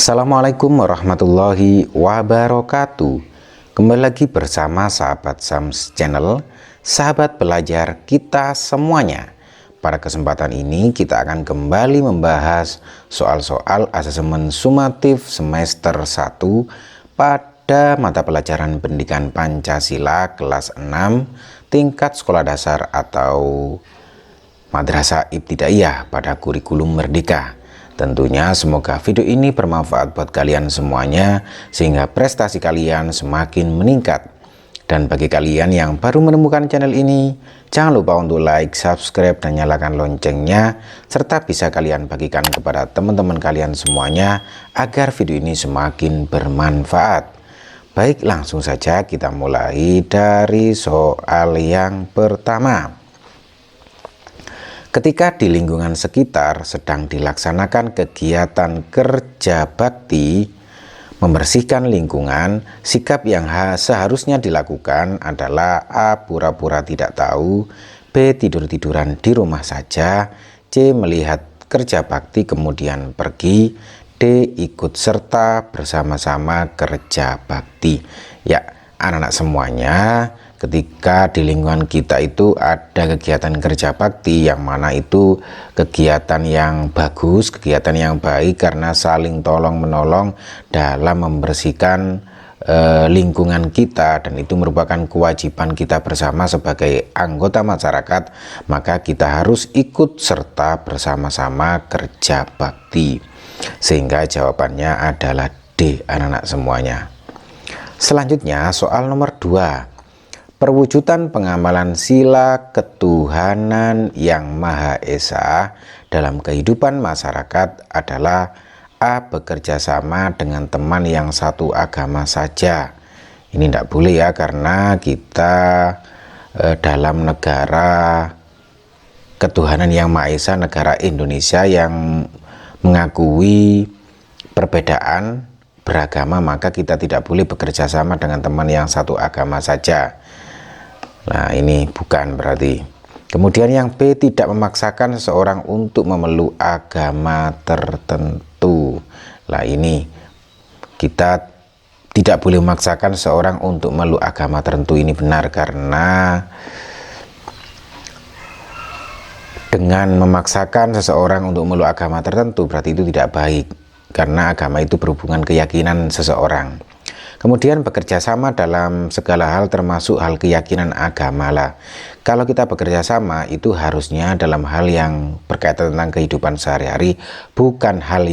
Assalamualaikum warahmatullahi wabarakatuh. Kembali lagi bersama sahabat Sams Channel, sahabat belajar kita semuanya. Pada kesempatan ini kita akan kembali membahas soal-soal asesmen sumatif semester 1 pada mata pelajaran pendidikan Pancasila kelas 6 tingkat sekolah dasar atau Madrasah Ibtidaiyah pada kurikulum Merdeka. Tentunya semoga video ini bermanfaat buat kalian semuanya sehingga prestasi kalian semakin meningkat. Dan bagi kalian yang baru menemukan channel ini, jangan lupa untuk like, subscribe, dan nyalakan loncengnya, serta bisa kalian bagikan kepada teman-teman kalian semuanya agar video ini semakin bermanfaat. Baik, langsung saja kita mulai dari soal yang pertama. Ketika di lingkungan sekitar sedang dilaksanakan kegiatan kerja bakti membersihkan lingkungan, sikap yang seharusnya dilakukan adalah A. Pura-pura tidak tahu, B. Tidur-tiduran di rumah saja, C. Melihat kerja bakti kemudian pergi, D. Ikut serta bersama-sama kerja bakti. Ya, anak-anak semuanya, ketika di lingkungan kita itu ada kegiatan kerja bakti yang mana itu kegiatan yang bagus, kegiatan yang baik karena saling tolong menolong dalam membersihkan lingkungan kita, dan itu merupakan kewajiban kita bersama sebagai anggota masyarakat, maka kita harus ikut serta bersama-sama kerja bakti. Sehingga jawabannya adalah D, anak-anak semuanya. Selanjutnya soal nomor 2. Perwujudan pengamalan sila ketuhanan yang Maha Esa dalam kehidupan masyarakat adalah A. Bekerja sama dengan teman yang satu agama saja. Ini tidak boleh ya, karena kita dalam negara ketuhanan yang Maha Esa, negara Indonesia yang mengakui perbedaan beragama, maka kita tidak boleh bekerja sama dengan teman yang satu agama saja. Nah, ini bukan berarti. Kemudian yang B, tidak memaksakan seseorang untuk memeluk agama tertentu. Nah, ini kita tidak boleh memaksakan seseorang untuk memeluk agama tertentu. Ini benar, karena dengan memaksakan seseorang untuk memeluk agama tertentu berarti itu tidak baik, karena agama itu berhubungan keyakinan seseorang. Kemudian bekerja sama dalam segala hal termasuk hal keyakinan agama lah. Kalau kita bekerja sama itu harusnya dalam hal yang berkaitan tentang kehidupan sehari-hari, bukan hal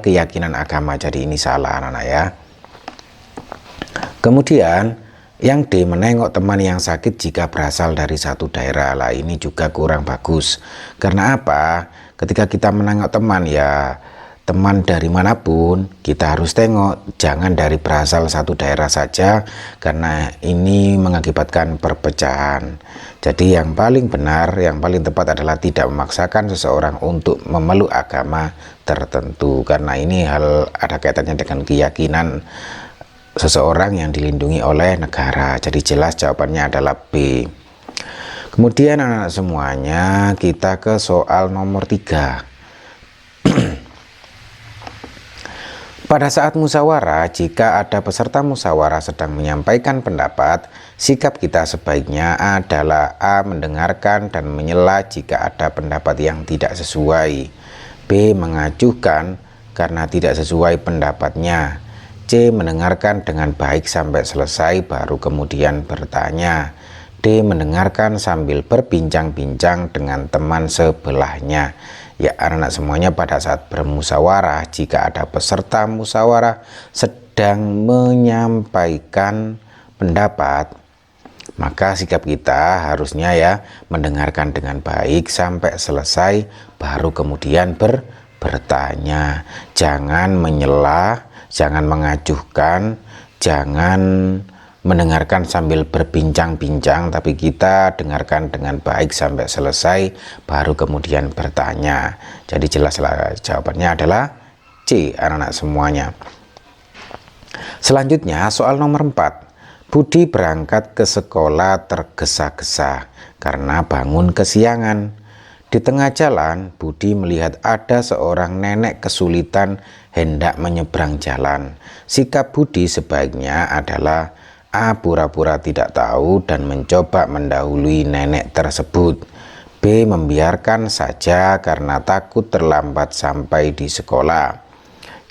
keyakinan agama. Jadi ini salah, anak-anak ya. Kemudian yang D, menengok teman yang sakit jika berasal dari satu daerah lah, ini juga kurang bagus. Karena apa? Ketika kita menengok teman, ya teman dari manapun kita harus tengok, jangan dari berasal satu daerah saja, karena ini mengakibatkan perpecahan. Jadi yang paling benar, yang paling tepat adalah tidak memaksakan seseorang untuk memeluk agama tertentu, karena ini hal ada kaitannya dengan keyakinan seseorang yang dilindungi oleh negara. Jadi jelas jawabannya adalah B. Kemudian anak-anak semuanya, kita ke soal nomor 3. Pada saat musyawarah, jika ada peserta musyawarah sedang menyampaikan pendapat, sikap kita sebaiknya adalah A. Mendengarkan dan menyela jika ada pendapat yang tidak sesuai, B. Mengajukan karena tidak sesuai pendapatnya, C. Mendengarkan dengan baik sampai selesai baru kemudian bertanya, D. Mendengarkan sambil berbincang-bincang dengan teman sebelahnya. Ya, anak-anak semuanya, pada saat bermusyawarah, jika ada peserta musyawarah sedang menyampaikan pendapat, maka sikap kita harusnya ya mendengarkan dengan baik sampai selesai baru kemudian bertanya. Jangan menyela, jangan mengajukan, jangan mendengarkan sambil berbincang-bincang, tapi kita dengarkan dengan baik sampai selesai baru kemudian bertanya. Jadi jelaslah jawabannya adalah C, anak-anak semuanya. Selanjutnya soal nomor 4. Budi berangkat ke sekolah tergesa-gesa karena bangun kesiangan. Di tengah jalan, Budi melihat ada seorang nenek kesulitan hendak menyeberang jalan. Sikap Budi sebaiknya adalah A. Pura-pura tidak tahu dan mencoba mendahului nenek tersebut. B. Membiarkan saja karena takut terlambat sampai di sekolah.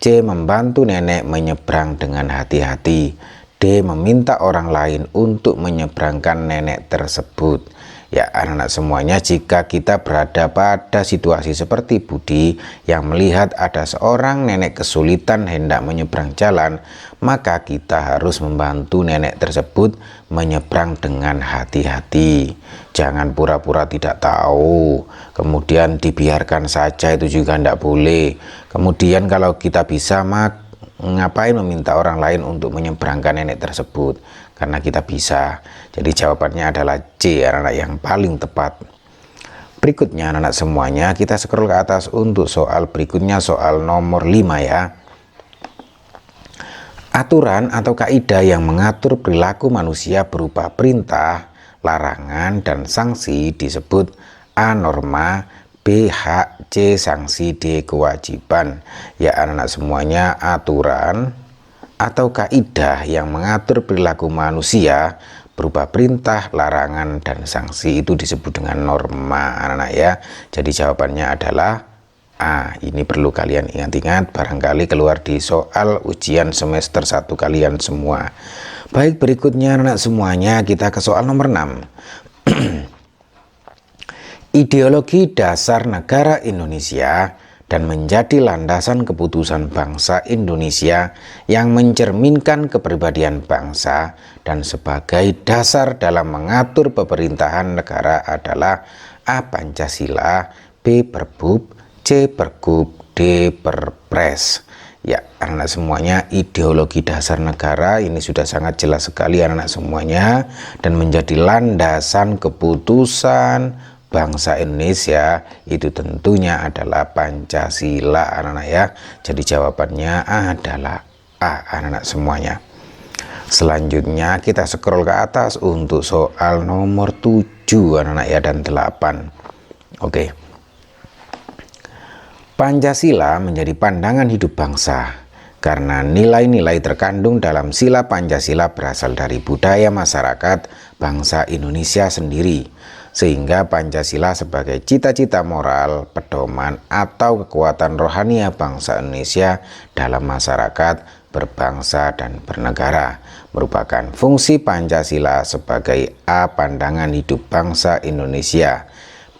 C. Membantu nenek menyeberang dengan hati-hati. D. Meminta orang lain untuk menyeberangkan nenek tersebut. Ya anak-anak semuanya, jika kita berada pada situasi seperti Budi yang melihat ada seorang nenek kesulitan hendak menyeberang jalan, maka kita harus membantu nenek tersebut menyeberang dengan hati-hati. Jangan pura-pura tidak tahu, kemudian dibiarkan saja, itu juga tidak boleh. Kemudian kalau kita bisa, ngapain meminta orang lain untuk menyeberangkan nenek tersebut, karena kita bisa. Jadi jawabannya adalah C, anak-anak, yang paling tepat. Berikutnya anak-anak semuanya, kita scroll ke atas untuk soal berikutnya, soal nomor 5 ya. Aturan atau kaidah yang mengatur perilaku manusia berupa perintah, larangan, dan sanksi disebut A. Norma, B. Hak, C. Sanksi, D. Kewajiban. Ya anak-anak semuanya, aturan atau kaidah yang mengatur perilaku manusia berupa perintah, larangan, dan sanksi itu disebut dengan norma, anak-anak ya. Jadi jawabannya adalah A. Ini perlu kalian ingat-ingat, barangkali keluar di soal ujian semester 1 kalian semua. Baik, berikutnya anak-anak semuanya, kita ke soal nomor 6. Ideologi dasar negara Indonesia dan menjadi landasan keputusan bangsa Indonesia yang mencerminkan kepribadian bangsa dan sebagai dasar dalam mengatur pemerintahan negara adalah A. Pancasila, B. Perbub, C. Pergub, D. Perpres. Ya anak-anak semuanya, ideologi dasar negara ini sudah sangat jelas sekali anak-anak semuanya, dan menjadi landasan keputusan bangsa Indonesia itu tentunya adalah Pancasila, anak-anak ya. Jadi jawabannya adalah A, anak-anak semuanya. Selanjutnya kita scroll ke atas untuk soal nomor 7 anak-anak ya, dan 8. Oke. Pancasila menjadi pandangan hidup bangsa karena nilai-nilai terkandung dalam sila Pancasila berasal dari budaya masyarakat bangsa Indonesia sendiri, sehingga Pancasila sebagai cita-cita moral, pedoman, atau kekuatan rohania bangsa Indonesia dalam masyarakat, berbangsa, dan bernegara, merupakan fungsi Pancasila sebagai A. Pandangan hidup bangsa Indonesia,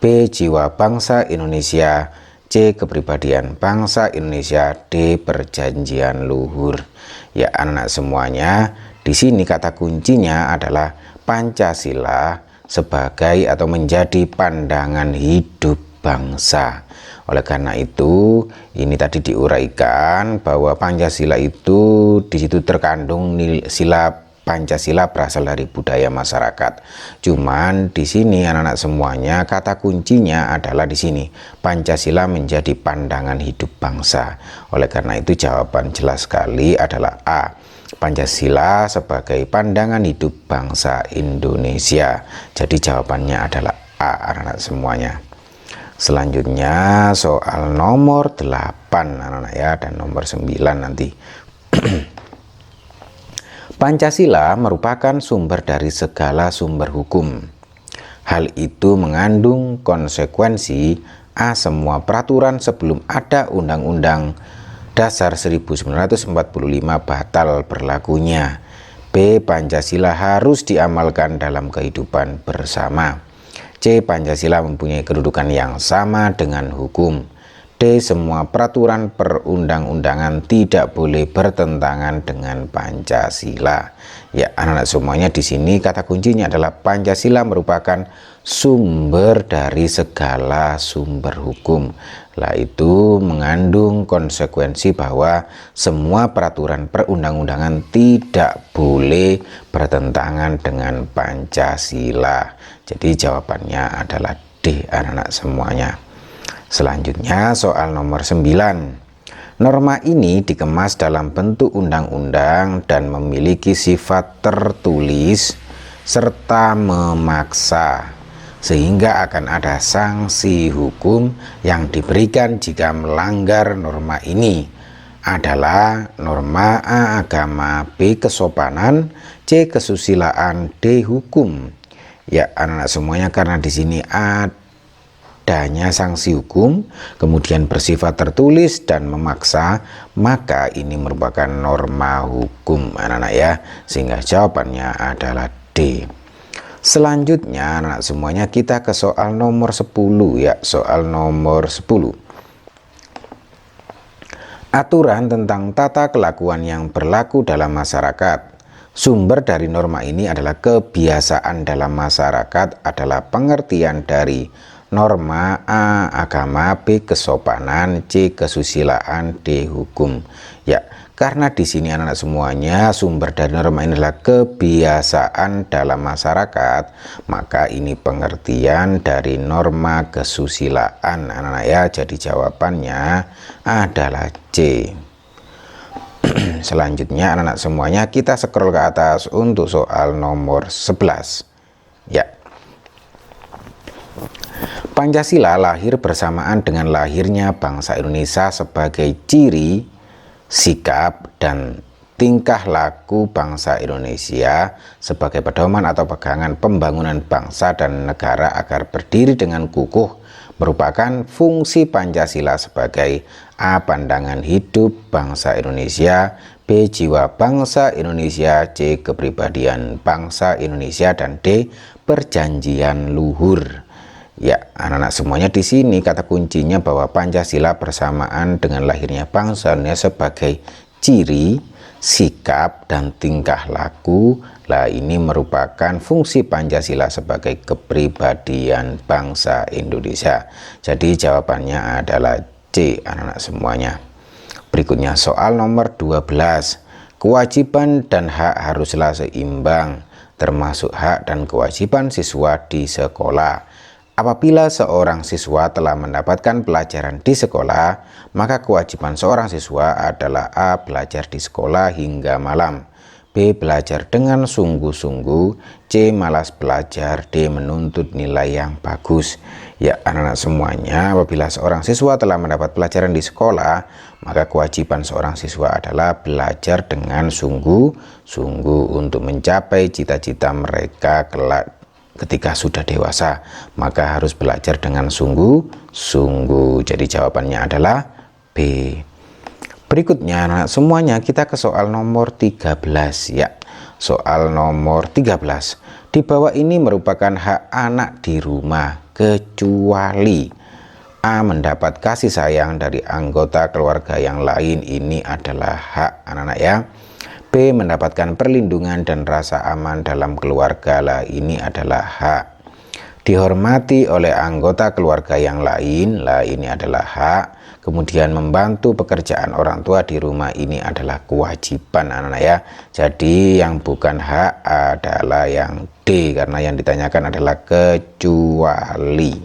B. Jiwa bangsa Indonesia, C. Kepribadian bangsa Indonesia, D. Perjanjian luhur. Ya anak-anak semuanya, di sini kata kuncinya adalah Pancasila sebagai atau menjadi pandangan hidup bangsa. Oleh karena itu, ini tadi diuraikan bahwa Pancasila itu di situ terkandung sila Pancasila berasal dari budaya masyarakat. Cuman di sini anak-anak semuanya, kata kuncinya adalah di sini Pancasila menjadi pandangan hidup bangsa. Oleh karena itu jawaban jelas sekali adalah A. Pancasila sebagai pandangan hidup bangsa Indonesia. Jadi jawabannya adalah A, anak-anak semuanya. Selanjutnya soal nomor 8 anak-anak ya, dan nomor 9 nanti. Pancasila merupakan sumber dari segala sumber hukum. Hal itu mengandung konsekuensi A. Semua peraturan sebelum ada Undang-Undang Dasar 1945 batal berlakunya. B. Pancasila harus diamalkan dalam kehidupan bersama. C. Pancasila mempunyai kedudukan yang sama dengan hukum. D. Semua peraturan perundang-undangan tidak boleh bertentangan dengan Pancasila. Ya anak-anak semuanya, di sini kata kuncinya adalah Pancasila merupakan sumber dari segala sumber hukum. Lah itu mengandung konsekuensi bahwa semua peraturan perundang-undangan tidak boleh bertentangan dengan Pancasila. Jadi jawabannya adalah D, anak-anak semuanya. Selanjutnya soal nomor 9. Norma ini dikemas dalam bentuk undang-undang dan memiliki sifat tertulis serta memaksa. sehingga akan ada sanksi hukum yang diberikan jika melanggar norma ini adalah norma A agama, B kesopanan, C kesusilaan, D hukum. Ya anak-anak semuanya, karena di sini adanya sanksi hukum kemudian bersifat tertulis dan memaksa, maka ini merupakan norma hukum anak-anak ya, sehingga jawabannya adalah D. Selanjutnya anak-anak semuanya kita ke soal nomor 10 ya, soal nomor 10. Aturan tentang tata kelakuan yang berlaku dalam masyarakat. Sumber dari norma ini adalah kebiasaan dalam masyarakat, adalah pengertian dari norma A agama, B kesopanan, C kesusilaan, D hukum. Ya, karena di sini anak-anak semuanya sumber dari norma ini adalah kebiasaan dalam masyarakat, maka ini pengertian dari norma kesusilaan anak-anak ya. Jadi jawabannya adalah C. Selanjutnya anak-anak semuanya kita scroll ke atas untuk soal nomor 11 ya. Pancasila lahir bersamaan dengan lahirnya bangsa Indonesia sebagai ciri, sikap, dan tingkah laku bangsa Indonesia sebagai pedoman atau pegangan pembangunan bangsa dan negara agar berdiri dengan kukuh, merupakan fungsi Pancasila sebagai A. pandangan hidup bangsa Indonesia, B. jiwa bangsa Indonesia, C. kepribadian bangsa Indonesia, dan D. perjanjian luhur. Ya, anak-anak semuanya di sini kata kuncinya bahwa Pancasila bersamaan dengan lahirnya bangsa Indonesia sebagai ciri, sikap, dan tingkah laku. Lah ini merupakan fungsi Pancasila sebagai kepribadian bangsa Indonesia. Jadi jawabannya adalah C anak-anak semuanya. Berikutnya soal nomor 12. Kewajiban dan hak haruslah seimbang, termasuk hak dan kewajiban siswa di sekolah. Apabila seorang siswa telah mendapatkan pelajaran di sekolah, maka kewajiban seorang siswa adalah A. belajar di sekolah hingga malam, B. belajar dengan sungguh-sungguh, C. malas belajar, D. menuntut nilai yang bagus. Ya anak-anak semuanya, apabila seorang siswa telah mendapat pelajaran di sekolah, maka kewajiban seorang siswa adalah belajar dengan sungguh-sungguh untuk mencapai cita-cita mereka kelak ketika sudah dewasa, maka harus belajar dengan sungguh-sungguh. Jadi jawabannya adalah B. Berikutnya anak semuanya kita ke soal nomor 13 ya. Soal nomor 13. Di bawah ini merupakan hak anak di rumah kecuali A. mendapat kasih sayang dari anggota keluarga yang lain, ini adalah hak anak-anak ya. B. mendapatkan perlindungan dan rasa aman dalam keluarga, lah ini adalah hak. Dihormati oleh anggota keluarga yang lain, lah ini adalah hak. Kemudian membantu pekerjaan orang tua di rumah, ini adalah kewajiban anak-anak ya. Jadi yang bukan hak adalah yang D, karena yang ditanyakan adalah kecuali.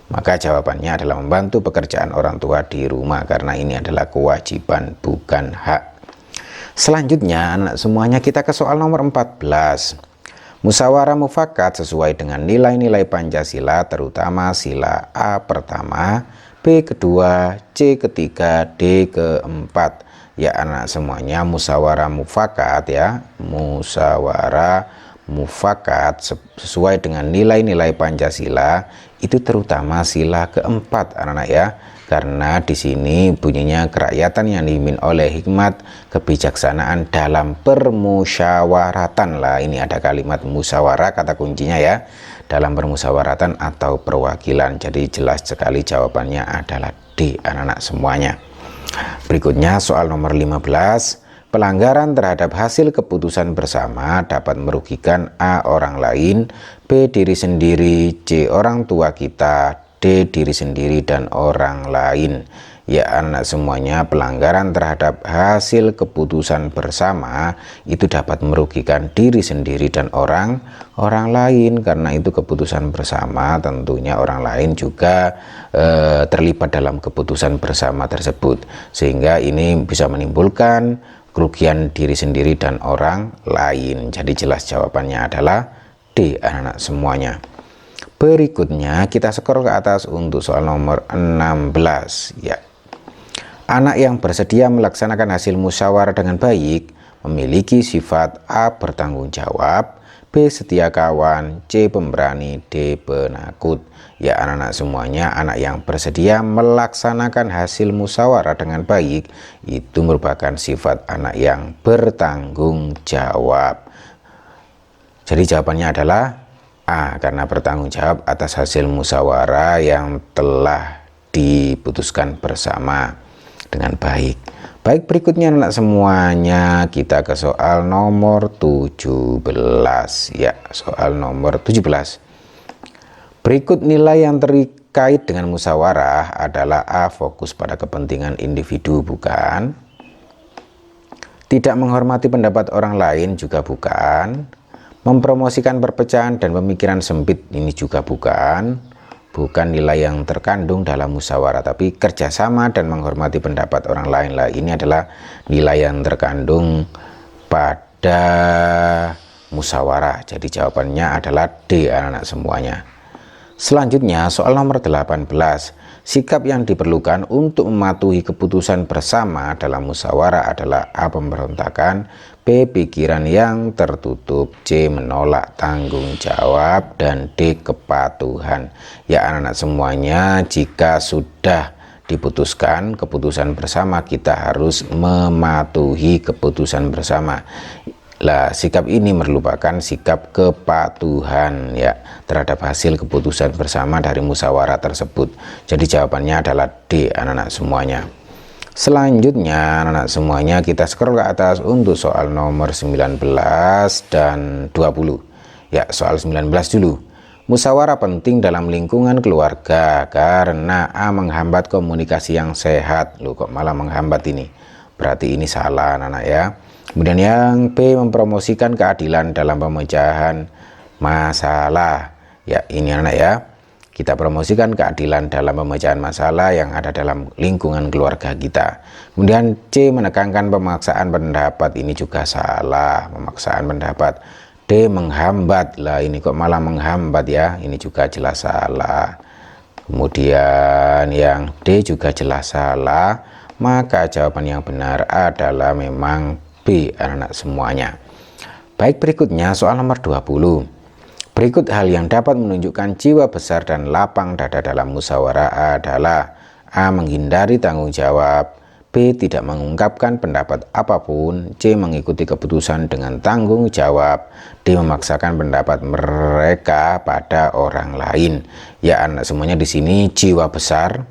Maka jawabannya adalah membantu pekerjaan orang tua di rumah, karena ini adalah kewajiban bukan hak. Selanjutnya anak semuanya kita ke soal nomor 14. Musyawarah mufakat sesuai dengan nilai-nilai Pancasila, terutama sila A pertama, B kedua, C ketiga, D keempat. Ya anak semuanya, musyawarah mufakat ya, musyawarah mufakat sesuai dengan nilai-nilai Pancasila itu terutama sila keempat anak-anak ya. Karena di sini bunyinya kerakyatan yang dipimpin oleh hikmat kebijaksanaan dalam permusyawaratan. Lah ini ada kalimat musyawarah kata kuncinya ya, dalam permusyawaratan atau perwakilan. Jadi jelas sekali jawabannya adalah D anak-anak semuanya. Berikutnya soal nomor 15. Pelanggaran terhadap hasil keputusan bersama dapat merugikan A. orang lain, B. diri sendiri, C. orang tua kita, D. diri sendiri dan orang lain. Ya anak semuanya, pelanggaran terhadap hasil keputusan bersama itu dapat merugikan diri sendiri dan orang lain. Karena itu keputusan bersama, tentunya orang lain juga terlibat dalam keputusan bersama tersebut, sehingga ini bisa menimbulkan kerugian diri sendiri dan orang lain. Jadi jelas jawabannya adalah D anak-anak semuanya. Berikutnya kita scroll ke atas untuk soal nomor 16 ya. Anak yang bersedia melaksanakan hasil musyawarah dengan baik memiliki sifat A. bertanggung jawab, B. setia kawan, C. pemberani, D. penakut. Ya anak-anak semuanya, anak yang bersedia melaksanakan hasil musyawarah dengan baik itu merupakan sifat anak yang bertanggung jawab. Jadi jawabannya adalah A, karena bertanggung jawab atas hasil musyawarah yang telah diputuskan bersama dengan baik. Baik, berikutnya anak semuanya kita ke soal nomor 17 ya, soal nomor 17. Berikut nilai yang terkait dengan musyawarah adalah A. fokus pada kepentingan individu, bukan. Tidak menghormati pendapat orang lain, juga bukan. Mempromosikan perpecahan dan pemikiran sempit, ini juga bukan. Bukan nilai yang terkandung dalam musyawarah, tapi kerjasama dan menghormati pendapat orang lain lah. Ini adalah nilai yang terkandung pada musyawarah. Jadi jawabannya adalah D anak-anak semuanya. Selanjutnya soal nomor 18. Sikap yang diperlukan untuk mematuhi keputusan bersama dalam musyawarah adalah A. pemberontakan, B. pikiran yang tertutup, C. menolak tanggung jawab, dan D. kepatuhan. Ya anak-anak semuanya, jika sudah diputuskan keputusan bersama, kita harus mematuhi keputusan bersama. Lah, sikap ini merupakan sikap kepatuhan ya terhadap hasil keputusan bersama dari musyawarah tersebut. Jadi jawabannya adalah D anak-anak semuanya. Selanjutnya anak-anak semuanya kita scroll ke atas untuk soal nomor 19 dan 20. Ya, soal 19 dulu. Musyawarah penting dalam lingkungan keluarga karena A. menghambat komunikasi yang sehat. Loh, kok malah menghambat ini? Berarti ini salah anak-anak ya. Kemudian yang B. mempromosikan keadilan dalam pemecahan masalah. Ya, ini anak ya. Kita promosikan keadilan dalam pemecahan masalah yang ada dalam lingkungan keluarga kita. Kemudian C. menekankan pemaksaan pendapat, ini juga salah, pemaksaan pendapat. D. menghambat, lah ini kok malah menghambat ya, ini juga jelas salah. Kemudian yang D juga jelas salah, maka jawaban yang benar adalah memang B anak-anak semuanya. Baik, berikutnya soal nomor 20. Berikut hal yang dapat menunjukkan jiwa besar dan lapang dada dalam musyawarah adalah A. menghindari tanggung jawab, B. tidak mengungkapkan pendapat apapun, C. mengikuti keputusan dengan tanggung jawab, D. memaksakan pendapat mereka pada orang lain. Ya anak semuanya, di sini jiwa besar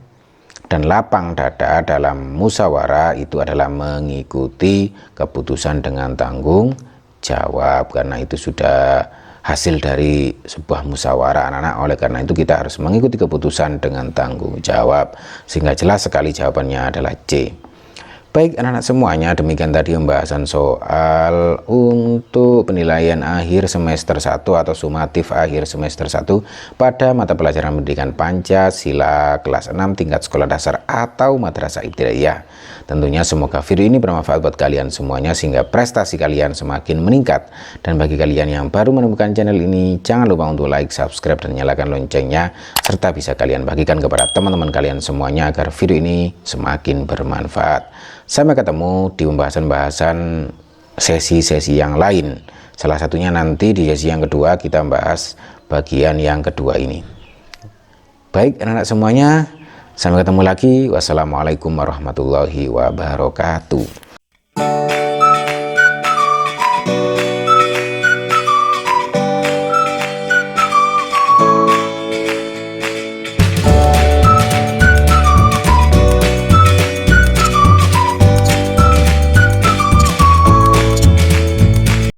dan lapang dada dalam musyawarah itu adalah mengikuti keputusan dengan tanggung jawab, karena itu sudah hasil dari sebuah musyawarah anak-anak. Oleh karena itu kita harus mengikuti keputusan dengan tanggung jawab, sehingga jelas sekali jawabannya adalah C. Baik anak-anak semuanya, demikian tadi pembahasan soal untuk penilaian akhir semester 1 atau sumatif akhir semester 1 pada mata pelajaran pendidikan Pancasila kelas 6 tingkat sekolah dasar atau madrasah ibtidaiyah. Tentunya semoga video ini bermanfaat buat kalian semuanya sehingga prestasi kalian semakin meningkat. Dan bagi kalian yang baru menemukan channel ini, jangan lupa untuk like, subscribe, dan nyalakan loncengnya, serta bisa kalian bagikan kepada teman-teman kalian semuanya agar video ini semakin bermanfaat. Sampai ketemu di pembahasan-bahasan sesi-sesi yang lain. Salah satunya nanti di sesi yang kedua kita bahas bagian yang kedua ini. Baik anak-anak semuanya, sampai ketemu lagi. Wassalamualaikum warahmatullahi wabarakatuh.